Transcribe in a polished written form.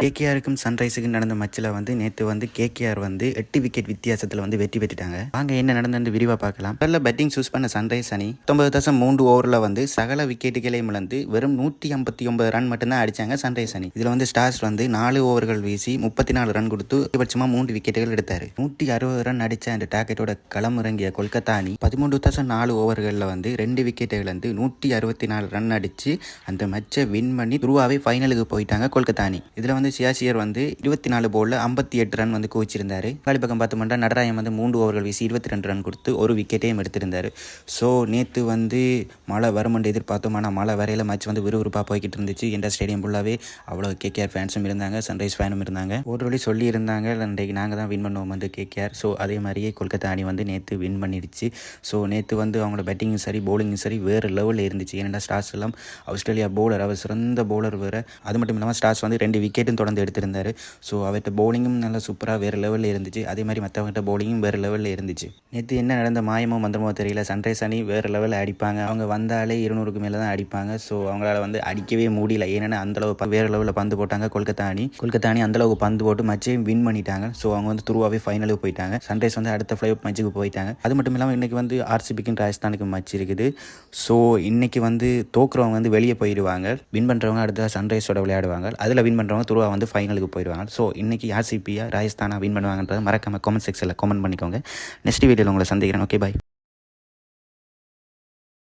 கேகேஆருக்கும் சன்ரைஸுக்கும் நடந்த மேட்ச்சில் வந்து நேற்று வந்து கேகேஆர் வந்து 8 விக்கெட் வித்தியாசத்தில் வந்து வெற்றி பெற்றுட்டாங்க. வாங்க என்ன நடந்தது விரிவாக பார்க்கலாம். முதல்ல பேட்டிங் சூஸ் பண்ண சன்ரைஸ் அணி 19.3 ஓவரில் வந்து சகல விக்கெட்டுகளையும் இழந்து வெறும் 159 ரன் மட்டும்தான் அடிச்சாங்க சன்ரைஸ் அணி. இதில் வந்து ஸ்டார்ஸ் வந்து 4 ஓவர்கள் வீசி 34 ரன் கொடுத்து அதிகபட்சமாக 3 விக்கெட்டுகள் எடுத்தார். 160 ரன் அடித்த அந்த டார்கெட்டோட களமிறங்கிய கொல்கத்தா அணி 13.4 ஓவர்களில் வந்து 2 விக்கெட்டை இழந்து 164 ரன் அடித்து அந்த மேட்சை வின் பண்ணி துருவாவே ஃபைனலுக்கு போயிட்டாங்க கொல்கத்தா அணி. இதில் வந்து சியாசியர் வந்து 24 போலில் 58 ரன் வந்து குவிச்சிருந்தார். காலி பக்கம் பார்த்தோம்னா நடராயன் வந்து 3 ஓவர்கள் வீசி 22 ரன் கொடுத்து ஒரு விக்கெட்டையும் எடுத்திருந்தார். ஸோ நேற்று வந்து மழை வருமென்று எதிர்பார்த்தோம். ஆனால் மழை வரையில் மேட்ச் வந்து விறுவிறுப்பாக போய்கிட்டு இருந்துச்சு. என்ற ஸ்டேடியம் ஃபுல்லாகவே அவ்வளோ கேகேஆர் ஃபேன்ஸும் இருந்தாங்க, சன்ரைஸ் ஃபேனும் இருந்தாங்க. ஒரு வழி சொல்லியிருந்தாங்க இன்றைக்கு நாங்கள் தான் வின் பண்ணுவோம் வந்து கேகேஆர். ஸோ அதே மாதிரியே கொல்கத்தா அணி வந்து நேற்று வின் பண்ணிடுச்சு. ஸோ நேற்று வந்து அவங்களோட பேட்டிங்கும் சரி பவுலிங்கும் சரி வேறு லெவலில் இருந்துச்சு. ஏன்னா ஸ்டார்ஸ் எல்லாம் ஆஸ்திரேலியா பவுலர், அவர் சிறந்த பவுலர் வேறு. அது மட்டும் இல்லாமல் ஸ்டார்ஸ் வந்து 2 விக்கெட்டும் தொடர்ந்து எடுத்திருந்தார். ஸோ அவர்கிட்ட பவுலிங்கும் நல்லா சூப்பராக வேறு லெவலில் இருந்துச்சு. அதே மாதிரி மற்றவங்ககிட்ட பவுலிங்கும் வேறு லெவலில் இருந்துச்சு. நேற்று என்ன நடந்த மாயமோ மந்திரமோ தெரியல, சன்ரைஸ் அணி வேறு லெவலில் அடிப்பாங்க. அவங்க வந்தாலே 200க்கு மேலே தான் அடிப்பாங்க. ஸோ அவங்களால வந்து அடிக்கவே முடியல. ஏன்னா அந்தளவு வேறு லெவலில் பந்து போட்டாங்க கொல்கத்தா அணி அந்தளவுக்கு பந்து போட்டு மேட்சையும் வின் பண்ணிட்டாங்க. ஸோ அவங்க வந்து துருவாவே ஃபைனலுக்கு போயிட்டாங்க. சன்ரைஸ் வந்து அடுத்த ஃப்ளை ஆஃப் மேட்சுக்கு போயிட்டாங்க. அது மட்டும் இல்லாமல் இன்றைக்கி வந்து ஆர்சிபிக்கும் ராஜஸ்தானுக்கு மேட்ச் இருக்குது. ஸோ இன்றைக்கி வந்து தோக்குறவங்க வந்து வெளியே போயிடுவாங்க, வின் பண்ணுறவங்க அடுத்த சன்ரைஸோட விளையாடுவாங்க. அதில் வின் பண்ணுறவங்க துருவா வந்து ஃபைனலுக்கு போயிடுவாங்க. ஸோ இன்றைக்கி ஆர்சிபியா ராஜஸ்தானா வின் பண்ணுவாங்கன்றதை மறக்காம கமெண்ட் செக்ஷனில் கமெண்ட் பண்ணிக்கோங்க. நெக்ஸ்ட் வீடியோவில் உங்களை சந்திக்கிறேன். ஓகே, பாய்.